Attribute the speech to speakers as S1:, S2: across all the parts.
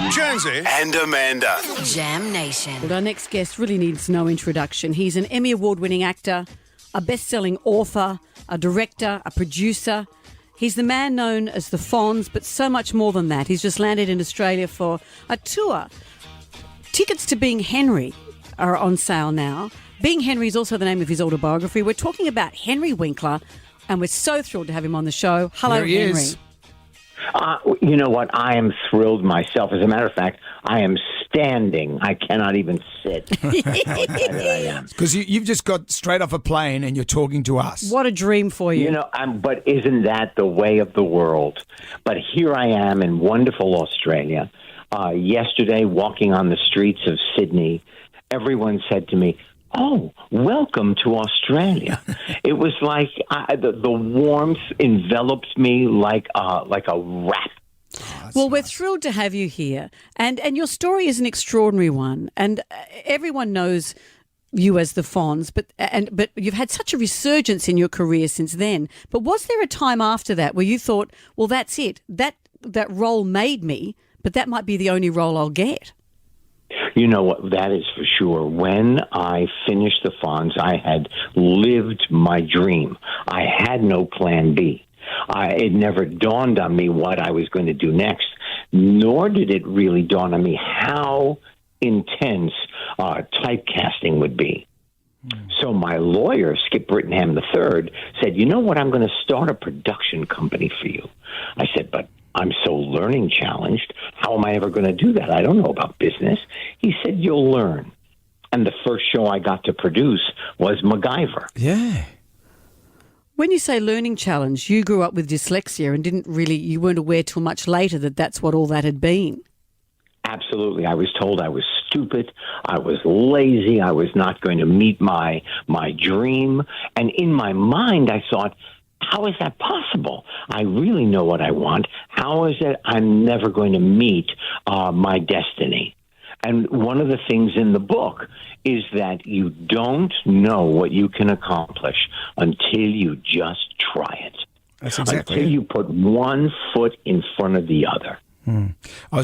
S1: Jonesy and Amanda.
S2: Jam Nation.
S3: Well, our next guest really needs no introduction. He's an Emmy Award-winning actor, a best-selling author, a director, a producer. He's the man known as the Fonz, but so much more than that. He's just landed in Australia for a tour. Tickets to Being Henry are on sale now. Being Henry is also the name of his autobiography. We're talking about Henry Winkler, and we're so thrilled to have him on the show. Hello,
S4: There he
S3: Henry.
S4: is.
S5: You know what? I am thrilled myself. As a matter of fact, I am standing. I cannot even sit. How excited I am.
S4: Because you've just got straight off a plane and you're talking to us.
S3: What a dream for you.
S5: You know, but isn't that the way of the world? But here I am in wonderful Australia. Yesterday, walking on the streets of Sydney, everyone said to me, "Oh, welcome to Australia." It was like the warmth enveloped me like a wrap.
S3: Well, we're thrilled to have you here. And your story is an extraordinary one. And everyone knows you as the Fonz, but you've had such a resurgence in your career since then. But was there a time after that where you thought, well, that's it, that role made me, but that might be the only role I'll get?
S5: You know what? That is for sure. When I finished the Fonz, I had lived my dream. I had no plan B. It never dawned on me what I was going to do next, nor did it really dawn on me how intense typecasting would be. So my lawyer, Skip Brittenham III, said, "You know what? I'm going to start a production company for you." I said, "But I'm so learning challenged. How am I ever going to do that? I don't know about business." He said, "You'll learn." And the first show I got to produce was MacGyver.
S4: Yeah.
S3: When you say learning challenge, you grew up with dyslexia and you weren't aware till much later that that's what all that had been.
S5: Absolutely. I was told I was stupid. I was lazy. I was not going to meet my dream. And in my mind, I thought, how is that possible? I really know what I want. How is it I'm never going to meet my destiny? And one of the things in the book is that you don't know what you can accomplish until you just try it.
S4: That's exactly
S5: Until
S4: it.
S5: you put one foot in front of the other.
S4: I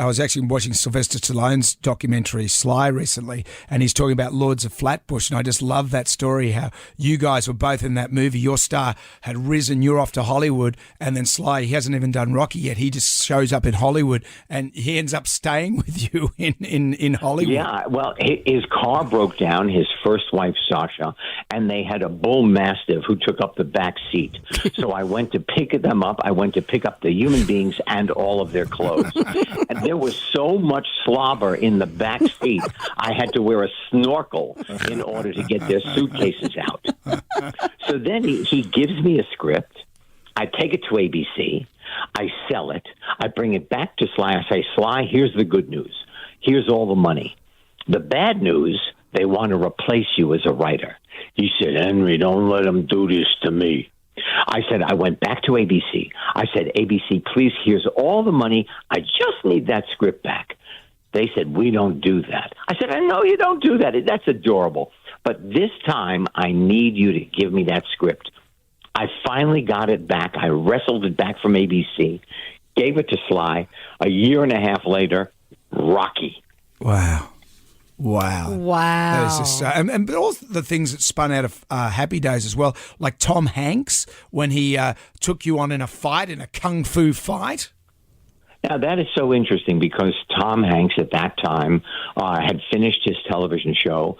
S4: was actually watching Sylvester Stallone's documentary Sly recently, and he's talking about Lords of Flatbush, and I just love that story, how you guys were both in that movie. Your star had risen, you're off to Hollywood, and then Sly, he hasn't even done Rocky yet. He just shows up in Hollywood, and he ends up staying with you in Hollywood.
S5: Yeah, well, his car broke down, his first wife, Sasha, and they had a bull mastiff who took up the back seat. So I went to pick them up. I went to pick up the human beings and all of their clothes. And there was so much slobber in the back seat, I had to wear a snorkel in order to get their suitcases out. So then he gives me a script. I take it to ABC. I sell it. I bring it back to Sly. I say, "Sly, here's the good news. Here's all the money. The bad news, they want to replace you as a writer." He said, "Henry, don't let them do this to me." I went back to ABC. I said, "ABC, please, here's all the money. I just need that script back." They said, "We don't do that." I said, "I know you don't do that. That's adorable. But this time, I need you to give me that script." I finally got it back. I wrestled it back from ABC, gave it to Sly. A year and a half later, Rocky.
S4: Wow. That is just, but all the things that spun out of Happy Days as well, like Tom Hanks when he took you on in a fight, in a kung fu fight.
S5: Now, that is so interesting because Tom Hanks at that time had finished his television show.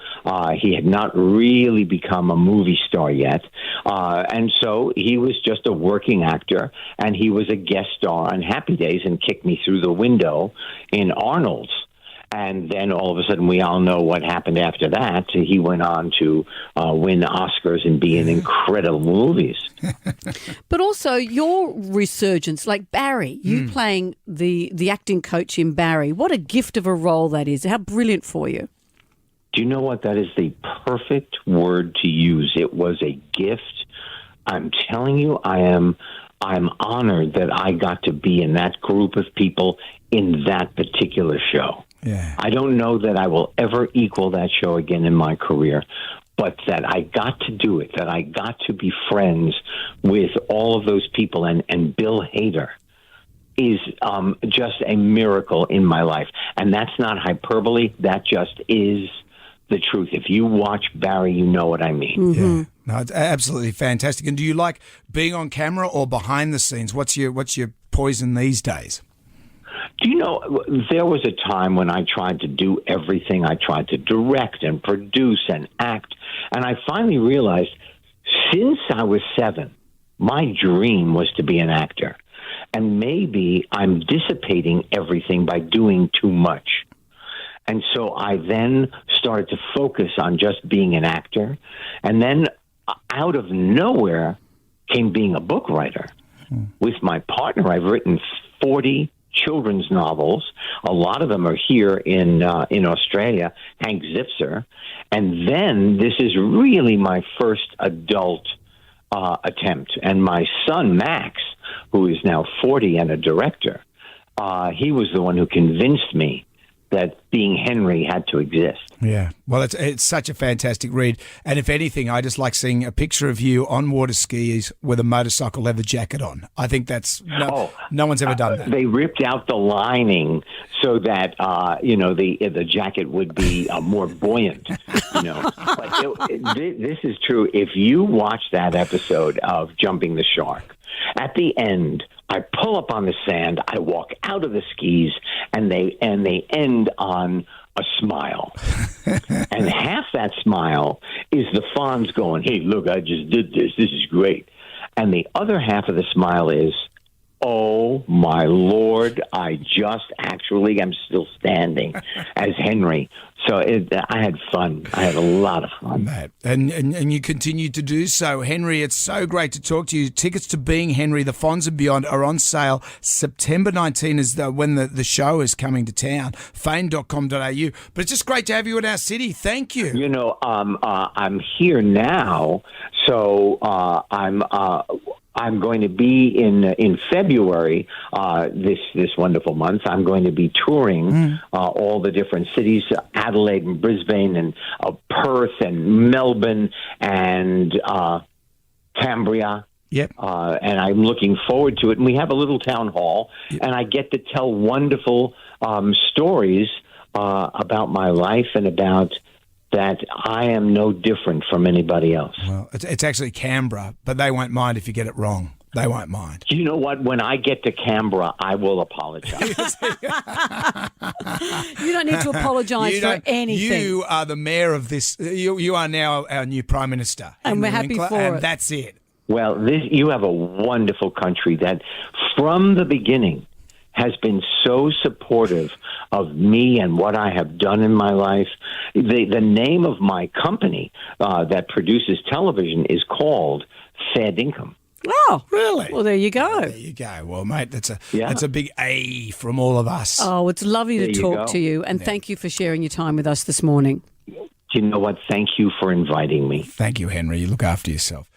S5: He had not really become a movie star yet. And so he was just a working actor, and he was a guest star on Happy Days and kicked me through the window in Arnold's. And then all of a sudden, we all know what happened after that. He went on to win Oscars and be in incredible movies.
S3: But also your resurgence, like Barry, you playing the acting coach in Barry. What a gift of a role that is. How brilliant for you.
S5: Do you know what? That is the perfect word to use. It was a gift. I'm telling you, I'm honored that I got to be in that group of people in that particular show.
S4: Yeah.
S5: I don't know that I will ever equal that show again in my career, but that I got to do it, that I got to be friends with all of those people and Bill Hader. is just a miracle in my life. And that's not hyperbole. That just is the truth. If you watch Barry, you know what I mean.
S4: Yeah. No, it's absolutely fantastic. And do you like being on camera or behind the scenes? What's your poison these days?
S5: Do you know, there was a time when I tried to do everything. I tried to direct and produce and act. And I finally realized, since I was 7, my dream was to be an actor. And maybe I'm dissipating everything by doing too much. And so I then started to focus on just being an actor. And then out of nowhere came being a book writer. With my partner, I've written 40 children's novels. A lot of them are here in Australia, Hank Zipser. And then this is really my first adult attempt. And my son, Max, who is now 40 and a director, he was the one who convinced me that being Henry had to exist.
S4: Yeah, well, it's such a fantastic read. And if anything, I just like seeing a picture of you on water skis with a motorcycle leather jacket on. I think that's no one's ever done that.
S5: They ripped out the lining so that the jacket would be more buoyant. But this is true. If you watch that episode of Jumping the Shark, at the end, I pull up on the sand, I walk out of the skis, and they end on a smile. And half that smile is the Fonz going, "Hey, look, I just did this. This is great." And the other half of the smile is, "Oh, my Lord, I just actually am still standing as Henry." So I had fun. I had a lot of fun.
S4: And you continue to do so. Henry, it's so great to talk to you. Tickets to Being Henry, The Fonz and Beyond are on sale. September 19 is when the show is coming to town. Fame.com.au. But it's just great to have you in our city. Thank you.
S5: You know, I'm here now, so I'm going to be in February, this wonderful month. I'm going to be touring all the different cities, Adelaide and Brisbane and Perth and Melbourne and Cambria.
S4: Yep.
S5: And I'm looking forward to it. And we have a little town hall, and I get to tell wonderful stories about my life and about that I am no different from anybody else.
S4: Well, it's actually Canberra, but they won't mind if you get it wrong. They won't mind.
S5: You know what? When I get to Canberra, I will apologize.
S3: You don't need to apologise for anything.
S4: You are the mayor of this. You are now our new Prime Minister.
S3: And
S4: Henry
S3: we're happy
S4: Winkler,
S3: for
S4: and
S3: it.
S4: that's it.
S5: Well, you have a wonderful country that from the beginning has been so supportive of me and what I have done in my life. The name of my company that produces television is called Fair Income.
S3: Oh,
S4: Really?
S3: Well, there you go.
S4: There you go. Well, mate, that's a big A from all of us.
S3: Oh, it's lovely
S5: There
S3: to
S5: you
S3: talk
S5: go.
S3: to you, and thank you for sharing your time with us this morning.
S5: You know what? Thank you for inviting me.
S4: Thank you, Henry. You look after yourself.